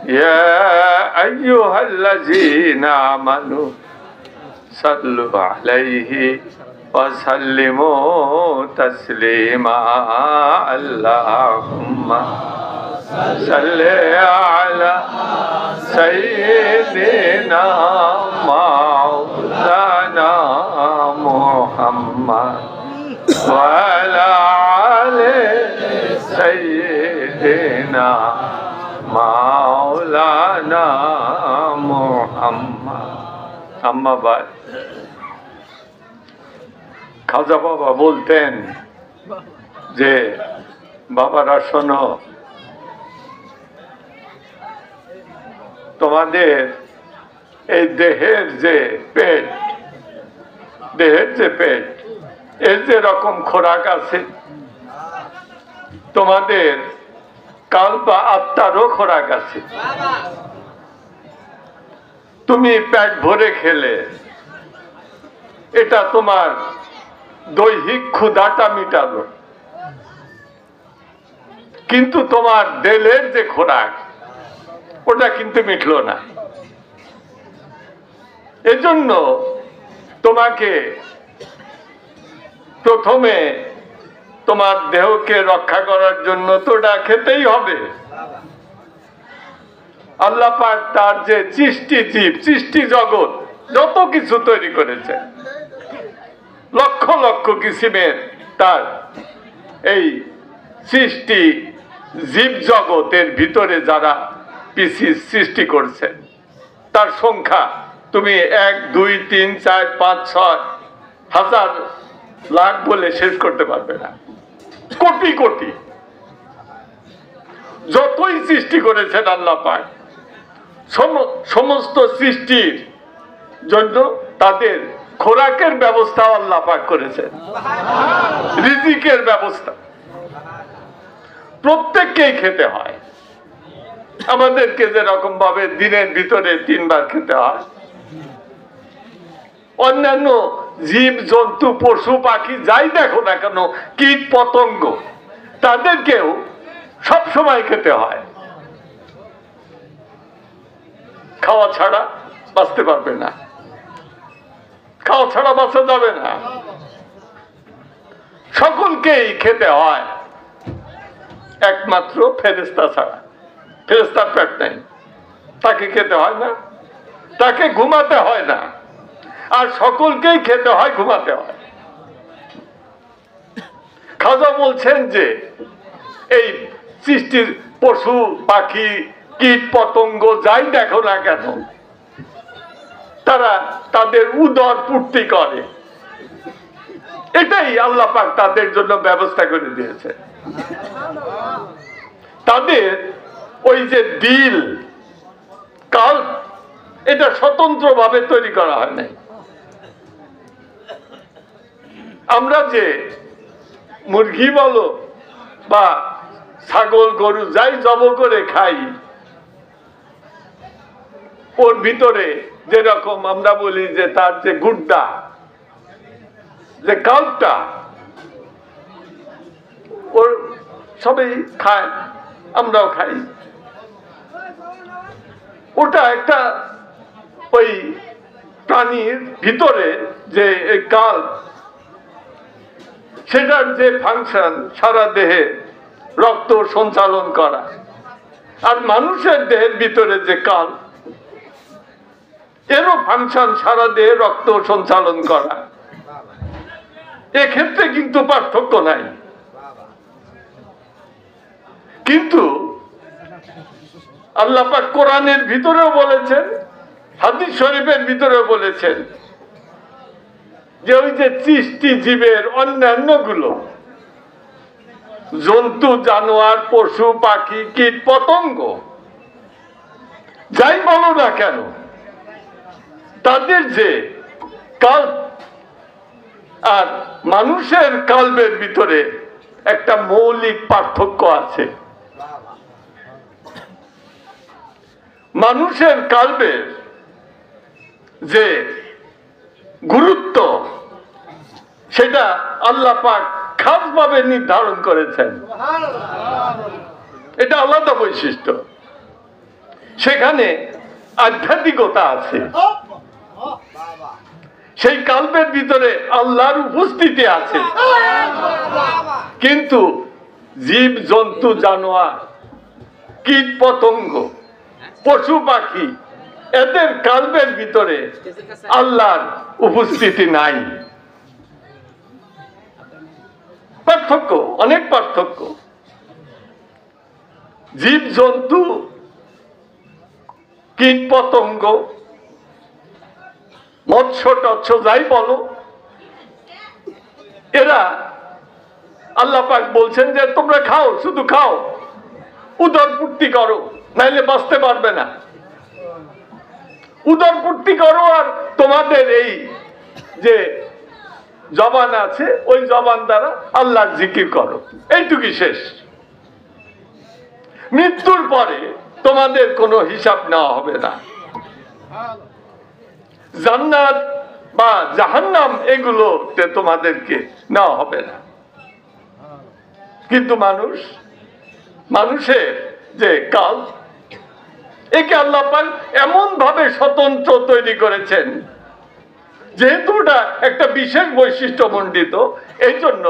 يا أيها الذين آمنوا صلوا عليه وسلموا تسليما اللهم صل على سيدنا مولانا محمد وعلى آل سيدنا مولانا محمد أما بعد খাজা বাবা বলতেন যে বাবারা শোনো, তোমাদের এই দেহের যে পেট এর যে রকম খোরাক আছে, তোমাদের কাল বা আত্মারও খোরাক আছে। তুমি পেট ভরে খেলে এটা তোমার দৈহিক ক্ষুধাটা মিটালো, কিন্তু তোমার দিলের যে খোরাক ওটা কিন্তু মিটলো না। এজন্য তোমাকে প্রথমে তোমার দেহকে রক্ষা করার জন্য তো ওটা খেতেই হবে। আল্লাহ পাক তার যে সৃষ্টি জীব, সৃষ্টি জগৎ যত কিছু তৈরি করেছে, লক্ষ লক্ষ কিসিমের তার এই সৃষ্টি জীব জগতের ভিতরে যারা সৃষ্টি করছে তার সংখ্যা তুমি 1, 2, 3, 4, 5, 6 হাজার লাখ বলে শেষ করতে পারবে না। কোটি কোটি যতই সৃষ্টি করেছেন আল্লাহ পাক, সমস্ত সৃষ্টির জন্য তাদের খোরাকের ব্যবস্থা আল্লাহ পাক করেছেন, রিজিকের ব্যবস্থা। প্রত্যেককেই খেতে হয়। আমাদেরকে যেরকম ভাবে দিনের ভিতরে 3 বার খেতে হয়, অন্যান্য জীব জন্তু পশু পাখি যাই দেখো না কেন, কীট পতঙ্গ, তাদেরকেও সব সময় খেতে হয়। খাওয়া ছাড়া বাঁচতে পারবে না, খাওয়া ছাড়া বাঁচা যাবে না। সকলকেই খেতে হয়, একমাত্র ফেরেশতা ছাড়া। ফেরেশতার পেট নাই, তাকে খেতে হয় না, তাকে ঘুমাতে হয় না। আর সকলকেই খেতে হয়, ঘুমাতে হয়। খাজা বলছেন যে এই সৃষ্টির পশু পাখি কীট পতঙ্গ যাই দেখো না কেন, তারা তাদের উদর পূর্তি করে, এটাই আল্লাহ পাক তাদের জন্য ব্যবস্থা করে দিয়েছে। তাদের ওই যে দিল কাল, এটা স্বতন্ত্র ভাবে তৈরি করা হয় নাই। আমরা যে মুরগি বলো বা ছাগল গরু যাই জব করে খাই, ওর ভিতরে যেরকম আমরা বলি যে তার যে গুড্ডা, যে কালটা, ওর সবাই খায়, আমরাও খাই। ওটা একটা ওই প্রাণীর ভিতরে যে কাল, সেটার যে ফাংশন সারা দেহে রক্ত সঞ্চালন করা, আর মানুষের দেহের ভিতরে যে কাল, এরও ফাংশন সারা দেহে রক্ত সঞ্চালন করা। এক্ষেত্রে কিন্তু পার্থক্য নাই। কিন্তু আল্লাহ পাক কোরআনের ভিতরেও বলেছেন, হাদিস শরীফের ভিতরেও বলেছেন যে ওই যে সৃষ্টি জীবের অন্যান্য গুলো, জন্তু জানোয়ার পশু পাখি কীট পতঙ্গ যাই বলো না কেন, তাদের যে কাল্প আর মানুষের কাল্পের ভিতরে একটা মৌলিক পার্থক্য আছে। মানুষের কাল্পের যে গুরুত্ব, সেটা আল্লাহ পাক খাসভাবে নির্ধারণ করেছেন। এটা আলাদা বৈশিষ্ট্য। সেখানে আধ্যাত্মিকতা আছে, সেই কাল্পের ভিতরে আল্লাহর উপস্থিতি আছে। কিন্তু জীব জন্তু জানোয়ার কীট পতঙ্গ পশু পাখি এদের কাল্পের ভিতরে আল্লাহর উপস্থিতি নাই। পার্থক্য, অনেক পার্থক্য। জীব জন্তু কীট পতঙ্গ মৎস্য টৎস্য যাই বলো, এরা আল্লাহ পাক বলছেন যে তোমরা খাও, শুধু খাও, উদর পূর্তি করো, নাইলে বাঁচতে পারবে না। উদর পূর্তি করো আর তোমাদের এই যে জবান আছে ওই জবান দ্বারা আল্লাহর জিকির করো, এইটুকুই শেষ। মৃত্যুর পরে তোমাদের কোনো হিসাব নেওয়া হবে না। জান্নাত বা জাহান্নাম এগুলোতে তোমাদেরকে নেওয়া হবে না। কিন্তু মানুষের যে কাল, একে আল্লাহ পাক এমন ভাবে স্বতন্ত্র তৈরি করেছেন, যেহেতু এটা একটা বিশেষ বৈশিষ্ট্য মণ্ডিত, এই জন্য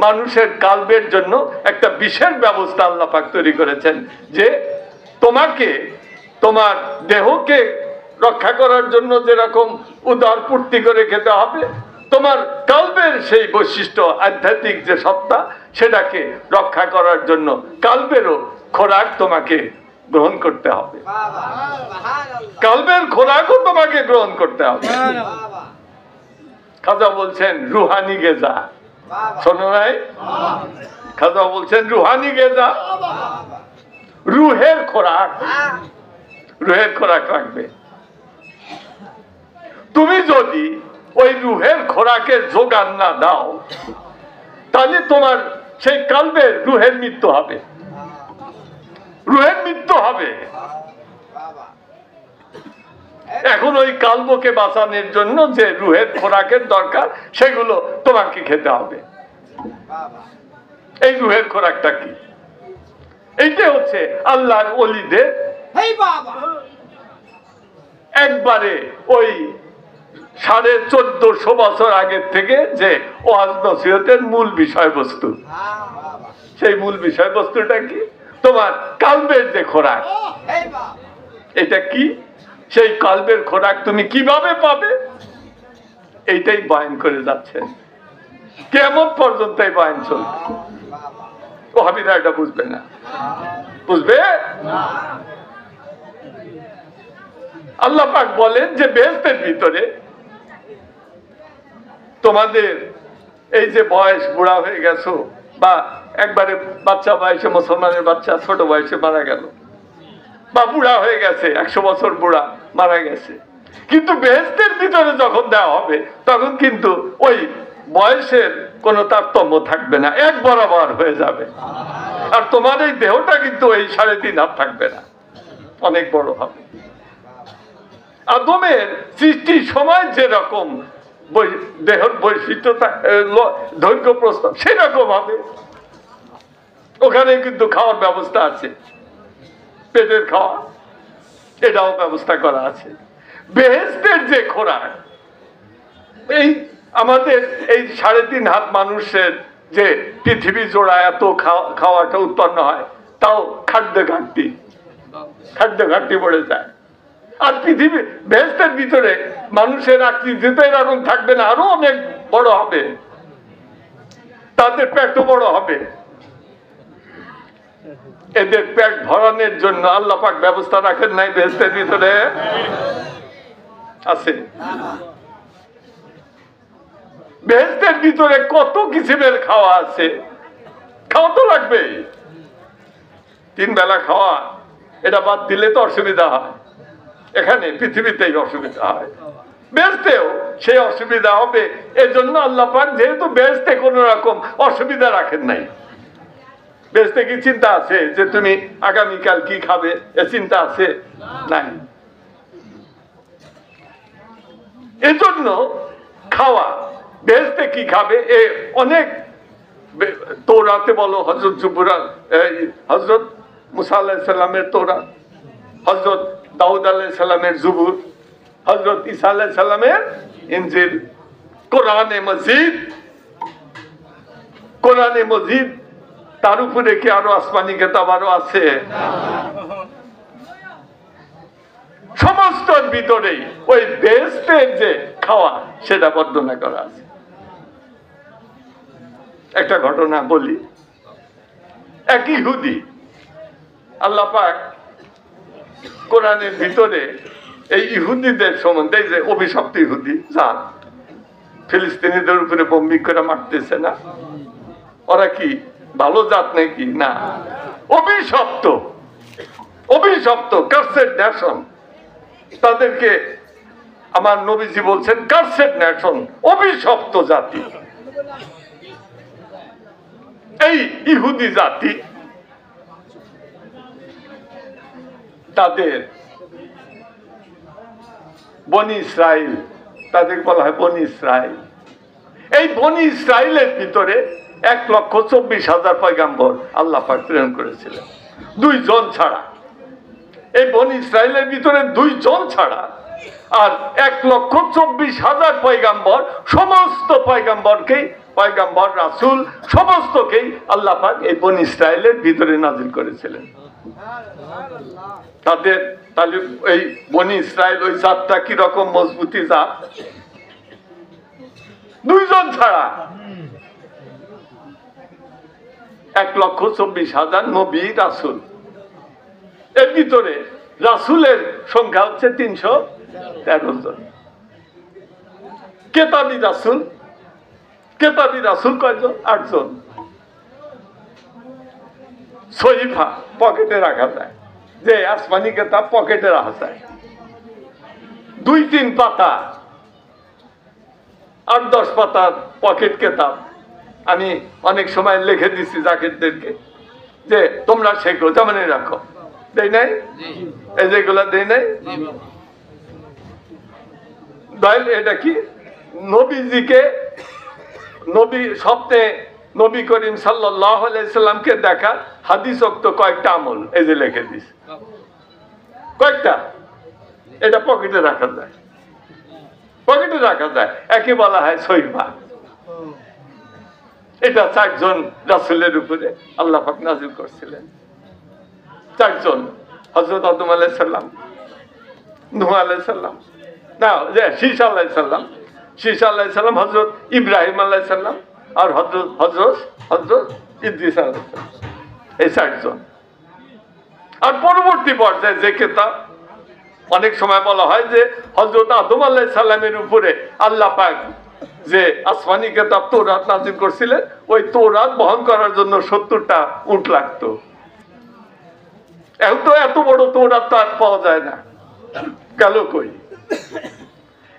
মানুষের কাল্পের জন্য একটা বিশেষ ব্যবস্থা আল্লাহ পাক তৈরি করেছেন, যে তোমাকে তোমার দেহকে রক্ষা করার জন্য যেরকম উদর পূর্তি করে খেতে হবে, তোমার কাল্পের সেই বৈশিষ্ট্য আধ্যাত্মিক যে সত্তা, সেটাকে রক্ষা করার জন্য কাল্পেরও খোরাক তোমাকে গ্রহণ করতে হবে। কাল্পের খোরাকও তোমাকে গ্রহণ করতে হবে। খাজা বলছেন রুহানি গেজা, শোনো নাই? খাজা বলছেন রুহানি গেজা, রুহের খোরাক, রুহের খোরাক রাখবে। তুমি যদি ওই রুহের খোরাকের যোগান না দাও, তাহলে তোমার সেই কাল্পের রুহের মৃত্যু হবে, রুহের মৃত্যু হবে। এখন ওই কাল্পকে বাঁচানোর জন্য যে রুহের খোরাকের দরকার, সেগুলো তোমাকে খেতে হবে। এই রুহের খোরাকটা কি? এইটা হচ্ছে আল্লাহর ওলিদের একবারে ওই 1450 বছর আগের থেকে যে ওয়াজ নসিহতের মূল বিষয়বস্তু, সেই মূল বিষয়বস্তুটা কি? তোমার কাল্পের যে খোরাক, এটা কি? সেই কাল্পের খোরাক তুমি কিভাবে পাবে, এইটাই বয়ান করে যাচ্ছে। কিয়ামত পর্যন্ত এই বয়ান চলবে। ওহাবীরা এটা বুঝবে না, বুঝবে? আল্লাহ পাক বলেন যে বেহেশতের ভিতরে তোমাদের এই যে বয়স, বুড়া হয়ে গেছো, বা একবারে বাচ্চা বয়সে, মুসলমানের বাচ্চা ছোট বয়সে মারা গেল, বা বুড়া হয়ে গেছে, 100 বছর বুড়া মারা গেছে, কিন্তু বেহেশতের ভিতরে যখন দেওয়া হবে তখন কিন্তু ওই বয়সের কোনো তারতম্য থাকবে না, এক বরাবর হয়ে যাবে। আর তোমার এই দেহটা কিন্তু এই 3.5 হাত থাকবে না, অনেক বড় হবে। আদমের সৃষ্টির সময় যেরকম দেহের বৈশিষ্ট্য, দৈর্ঘ্য প্রস্থ সেরকম হবে। ওখানে কিন্তু খাওয়ার ব্যবস্থা আছে, পেটের খাওয়া, এটাও ব্যবস্থা করা আছে। বেহেশতের যে খোরাক, এই আমাদের এই 3.5 হাত মানুষের যে পৃথিবী জোড়া এত খাওয়াটা উৎপন্ন হয়, তাও খাদ্য ঘাটতি পড়ে যায়। আর পৃথিবী বেহেশতের ভিতরে মানুষের আকৃতি তো এরকম থাকবে না, আরো অনেক বড় হবে, তাদের পেটও বড় হবে। এদের পেট ভরানোর জন্য আল্লাহ পাক ব্যবস্থা রাখেন নাই বেহেশতের ভিতরে? আছে। বেহেশতের ভিতরে কত কিসিমের খাওয়া আছে, খাওয়া তো লাগবে। 3 বেলা খাওয়া, এটা বাদ দিলে তো অসুবিধা হয়। এখানে পৃথিবীতেই অসুবিধা হয়, বেহেশতেও সেই অসুবিধা হবে। এজন্য আল্লাহ পাক যেহেতু বেহেশতে কোন রকম অসুবিধা রাখেন নাই। বেহেশতে কি চিন্তা আছে যে তুমি আগামীকাল কি খাবে, এ চিন্তা আছে? নাই। এজন্য খাওয়া, বেহেশতে কি খাবে, এ অনেক তৌরাতে বলো, হযরত মুসা আলাইহিস সালামের তৌরাত, হযরত দাউদ আলাইহিস সালামের জুবুর, হযরত ঈসা আলাইহিস সালামের ইনজিল, কোরআনে মজিদ, কোরআনে মজিদ, তার উপরে কি আরো আসমানি কিতাব আরো আছে? সমস্ত ভিতরেই ওই বেহেশতের যে খাওয়া সেটা বর্ণনা করা আছে। একটা ঘটনা বলি। এক ইহুদি, আল্লাহ পাক কোরআনের ভিতরে এই ইহুদিদের সম্বন্ধে, যে অভিশপ্ত ইহুদি জাত, ফিলিস্তিনিদের উপরে বম্বিং করে মারতেছে না, ওরা কি ভালো জাত নাকি? না, অভিশপ্ত, অভিশপ্ত, কার্সেড নেশন। তাদেরকে আমার নবীজি বলছেন কার্সেড নেশন, অভিশপ্ত জাতি। এই ইহুদি জাতি তাদের বনি ইসরাইল, তাদের বলা হয় বনি ইসরাইল। এই বনি ইসরাইলের ভিতরে 1,24,000 পয়গাম্বর আল্লাহ পাক প্রেরণ করেছিলেন, 2 জন ছাড়া। এই বনি ইসরাইলের ভিতরে 2 জন ছাড়া আর 1,24,000 পয়গাম্বর, সমস্ত পয়গাম্বরকেই, পয়গাম্বর রাসূল সমস্তকেই আল্লাহ পাক এই বনি ইসরাইলের ভিতরে নাজিল করেছিলেন। তাদের তাহলে এই বনি ইসরাইল ওই জাতটা কি রকম মজবুতি জাত? 2 জন ছাড়া 1,24,000 নবী রাসূল। এর ভিতরে রাসূলের সংখ্যা হচ্ছে 313 জন। কেতাবী রাসূল, কেতাবী রাসূল কয়জন? 8 জন। সহিফা পকেটে রাখা যায়, যে আসমানি কেতাব পকেটে রাখা যায়, 2-3 পাতা, 8-10 পাতার পকেট কেতাব। আমি অনেক সময় লিখে দিচ্ছি জাকিরদেরকে যে তোমরা শেখো, যেমন রাখো। দেই নাই? এই যেগুলা দেই নাই? এটা কি? নবীজিকে, নবী স্বপ্নে নবী করিম সাল্লাল্লাহু আলাইহি সাল্লামকে দেখা হাদিসোক্ত কয়েকটা আমল এই যে লিখে দিস, কয়েকটা। এটা পকেটে রাখা যায়, পকেটে রাখা যায়, একে বলা হয় সহিফা। এটা 4 জন রাসূলের উপরে আল্লাহ পাক নাযিল করছিলেন। 4 জন, হযরত আদম আলাইহিস সালাম, নূহ আলাইহিস সালাম, না যে শীশা আলাইহিস সালাম, শীশা আলাইহিস সালাম, হযরত ইব্রাহিম আলাইহিস সালাম আর হযরত ইদ্রিস আলাইহিস সালাম, এই 4 জন। আর পরবর্তী পর্যায়ে যে কিতাব, অনেক সময় বলা হয় যে হযরত আদম আলাইহিস সালামের উপরে আল্লাহ পাক যে আসমানি কিতাব তৌরাত নাযিল করছিলেন, ওই তৌরাত বহন করার জন্য 70টা উট লাগতো। এত বড় তৌরাত তো আর পাওয়া যায় না, গেল কই?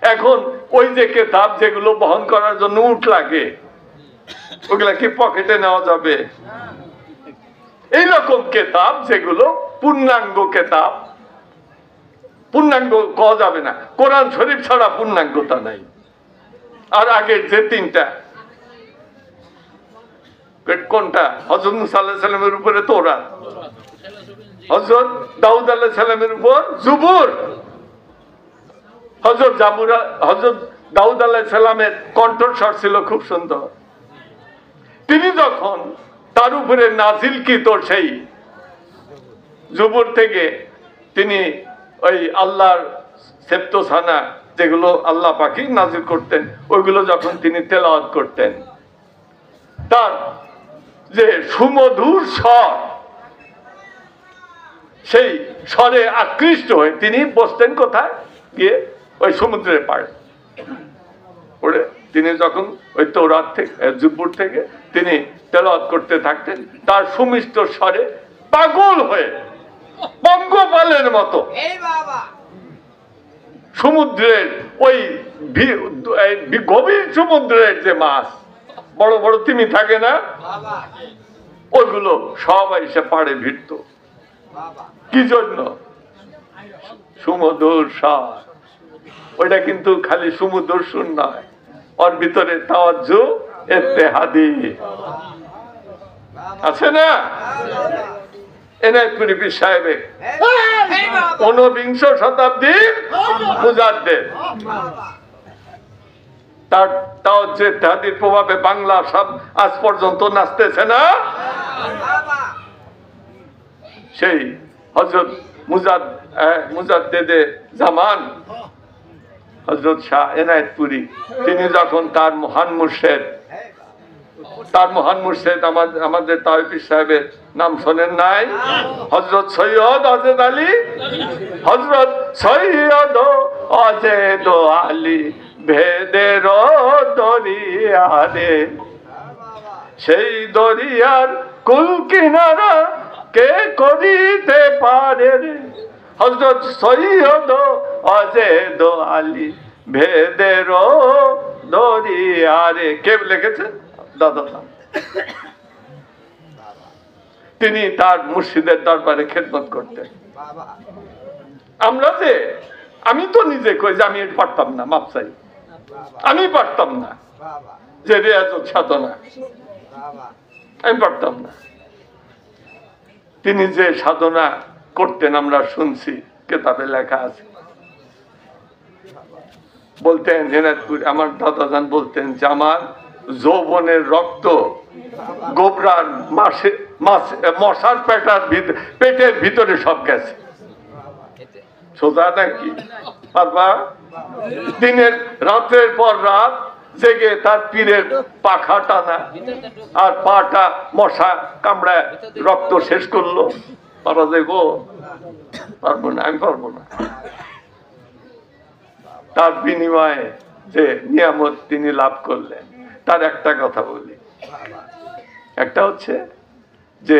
এখন ওই যে কিতাব যেগুলো বহন করার জন্য উট লাগে, ওগুলা কি পকেটে নেওয়া যাবে? এইরকম কিতাব যেগুলো পূর্ণাঙ্গ কিতাব, পূর্ণাঙ্গ কওয়া যাবে না। কোরআন শরীফ ছাড়া পূর্ণাঙ্গতা নাই। আর আগের যে 3টা, কোনটা? হযরত মুসা আলাইহিস সালামের উপরে তৌরাত, হযরত দাউদ আলাইহিস সালামের উপর জুবুর। হযরত দাউদ আলাইহিস সালামের কণ্ঠস্বর ছিল খুব সুন্দর। তিনি যখন তার উপরে নাজিলকৃত সেই জুবুর থেকে তিনি ওই আল্লাহর সেপ্তছানা যেগুলো আল্লাহ পাকি নাজিল করতেন, ওইগুলো যখন তিনি তেলাওয়াত করতেন, তার যে সুমধুর স্বর, সেই স্বরে আকৃষ্ট হয়ে তিনি বসতেন কোথায় গিয়ে? ওই সমুদ্রের পাড়ে পড়ে তিনি যখন ওই তৌরাত থেকে, জুবুর থেকে তিনি তেলাওয়াত করতে থাকতেন, তার সুমিষ্ট স্বরে পাগল হয়ে পঙ্গপালের মতো সমুদ্রের ওই গভীর সমুদ্রের যে মাছ, বড় বড় তিমি থাকে না, ওইগুলো সবাই এসে পাড়ে ভিড়ত। কি জন্য? সুমধুর স্বর। ওইটা কিন্তু খালি সুমধুর সুর নয়, ওর ভিতরে তাওয়াজ্জু, ইত্তেহাদি আছে না? এনায়েতপুরি পীর সাহেব ঊনবিংশ শতাব্দীর মুজাদ্দেদ। তার তাওজ্জে তাহাদির প্রভাবে বাংলা সব আজ পর্যন্ত নাচতেছে না। সেই হযরত মুজাদ্দেদে জামান হযরত শাহ এনায়েতপুরী তিনি যখন তার মহান মুর্শেদ আমাদের তাওফিক সাহেবের নাম শোনেন নাই, হযরত সৈয়দ অজেদ আলী, হযরত সৈয়দ অজেদ আলী ভেদের দরিয়ারে, সেই দরিয়ার কুল কিনারা কে করিতে পারে রে, হযরত সৈয়দ অজেদ আলী ভেদের দরিয়ারে। কে লিখেছেন? দাদা। তিনি তার মুর্শিদের দরবারে খেদমত করতেন। আমি তো নিজে কই যে আমি এটা পারতাম না, মাপ চাই, আমি পারতাম না, যে রেয়াজত সাধনা আমি পারতাম না। তিনি যে সাধনা করতেন আমরা শুনছি, কেতাবে লেখা আছে। বলতেন এনায়েতপুর আমার দাদাজান বলতেন যে আমার যৌবনের রক্ত গোবরার মশার পেটের ভিতরে সব গেছে। সোজা নাকি পারবা? দিনের রাতের পর রাত জেগে তার পীরের পাখা টানা আর পাটা মশা কামড়ায় রক্ত শেষ করলো। পারা যাইব? পারবো না, আমি পারবো না। তার বিনিময়ে যে নিয়ামত তিনি লাভ করলেন, তার একটা কথা বলি। একটা হচ্ছে যে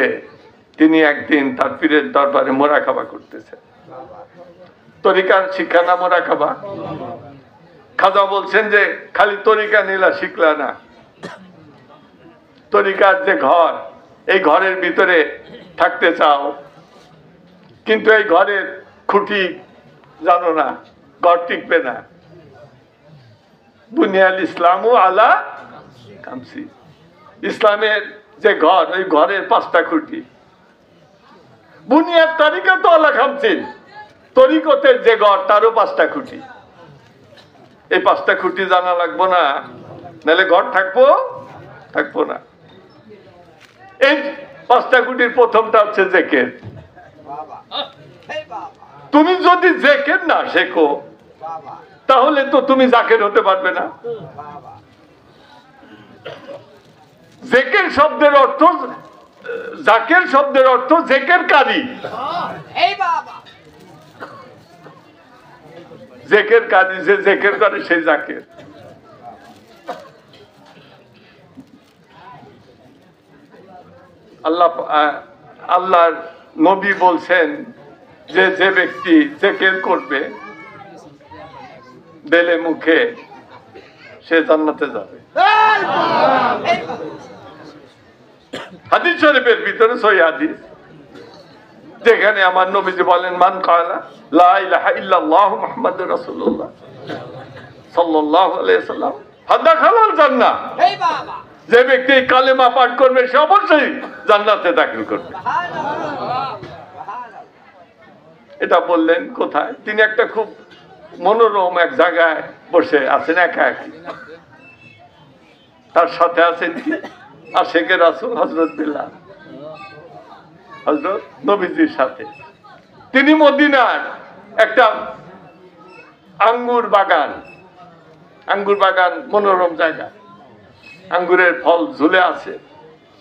তিনি একদিন তার পীরের দরবারে মোরাকাবা করতেছেন। তরিকার শিক্ষা না মোরাকাবা? খাজা বলছেন যে খালি তরিকা নিলা শিখলা না, তরিকার যে ঘর, এই ঘরের ভিতরে থাকতে চাও, কিন্তু এই ঘরের খুঁটি জানো না, ঘর টিকবে না। বুনিয়াল ইসলামু আলা খামসি, ইসলামের যে ঘর, ওই ঘরের 5টা খুঁটি। বুনিয়াদ তরিকা তো আলা খামসি, তরিকতের যে ঘর তারও 5টা খুঁটি। এই 5টা খুঁটি জানা লাগবো না, নাহলে ঘর থাকবো না। এই 5টা খুঁটির প্রথমটা হচ্ছে জেকের। তুমি যদি জেকের না শেখো তাহলে তো তুমি জাকের হতে পারবে না। জেকের শব্দের অর্থ, জাকের শব্দের অর্থ জেকের কারি। জেকের কারি, যে জেকের করে সেই জাকের। আল্লাহর নবী বলছেন যে যে ব্যক্তি জেকের করবে বেলে মুখে, সে জান্নাতে যাবে। হাদিস শরীফের ভিতরে সহিহ হাদিস, যেখানে আমার নবীজি বলেন মান ক্বালা লা ইলাহা ইল্লাল্লাহু মুহাম্মাদুর রাসূলুল্লাহ সাল্লাল্লাহু আলাইহি ওয়াসাল্লাম ফাদাখালাল জান্নাহ। যে ব্যক্তি কালেমা পাঠ করবে সে অবশ্যই জান্নাতে দাখিল করবে। এটা বললেন কোথায়? তিনি একটা খুব মনোরম এক জায়গায় বসে আছেন একা একই। তার সাথে আছেন কি? আশিকে রাসূল হযরত বিলাল, হযরত নবীজির সাথে। তিনি মদিনার একটা আঙ্গুর বাগান, মনোরম জায়গা, আঙ্গুরের ফল ঝুলে আছে,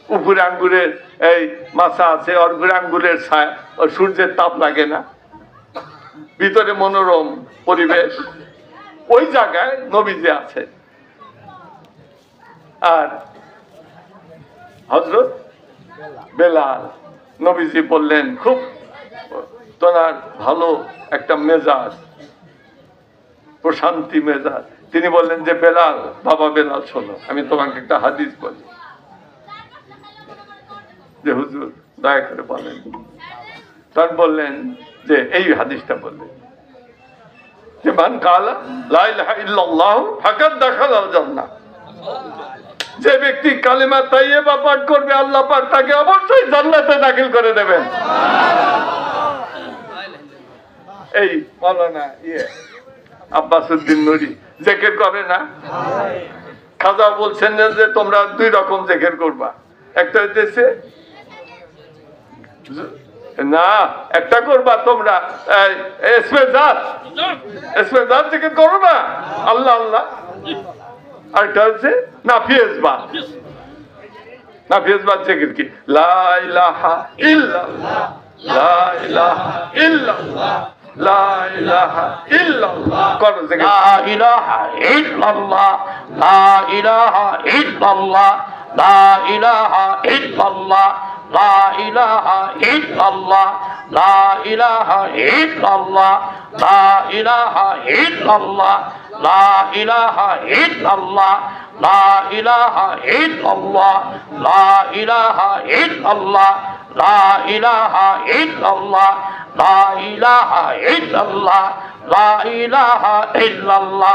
উপরে আঙ্গুরের এই মাছা আছে, আর উপরে আঙ্গুরের ছায়া, সূর্যের তাপ লাগে না, ভিতরে মনোরম পরিবেশ। ওই জায়গায় নবীজি আছে। আর হযরত বেলাল, নবীজি বললেন খুব তোমার ভালো একটা মেজাজ, প্রশান্তি মেজাজ। তিনি বললেন যে বেলাল, বাবা বেলাল শোনো, আমি তোমাকে একটা হাদিস বলি। যে হুজুর দয়া করে বলেন। তার বললেন যে এই হাদিসটা বললেন যে মান ক্বালা লা ইলাহা ইল্লাল্লাহু ফাকাদ দাখালাল জান্নাহ। যে ব্যক্তি কালিমা তাইয়্যিবা পাঠ করবে আল্লাহ পাক তাকে অবশ্যই জান্নাতে দাখিল করে দেবেন। এই মাওলানা আব্বাসউদ্দিন নুরি জিকির করে না? খাজা বলছেন যে তোমরা দুই রকম জিকির করবা, একটা হইতেছে না, একটা করবা তোমরা জাত জিকির করো না, আল্লাহ আল্লাহ। আরেকটা হচ্ছে নাফিয়েজবাদ জিকির কি লা ইলাহা ইল্লাল্লাহ লা ইলাহা ইল্লাল্লাহ লা ইলাহা ইল্লাল্লাহ করো জিকির লা ইলাহা ইল্লাল্লাহ লা ইলাহা ইল্লাল্লাহ লা ইলাহা ইল্লাল্লাহ লা ইলাহা ইল্লাল্লাহ লা ইলাহা ইল্লাল্লাহ লা ইলাহা ইল্লাল্লাহ লা ইলাহা ইল্লাল্লাহ লা ইলাহা ইল্লাল্লাহ লা ইলাহা ইল্লাল্লাহ লা ইলাহা ইল্লাল্লাহ লা ইলাহা ইল্লাল্লাহ লা ইলাহা ইল্লাল্লাহ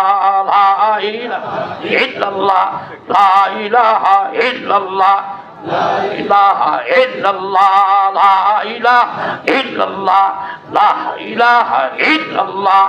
লা ইলাহা ইল্লাল্লাহ লা ইলাহা ইল্লাল্লাহ লা ইলাহা ইল্লাল্লাহ লা ইলাহা ইল্লাল্লাহ লা ইলাহা ইল্লাল্লাহ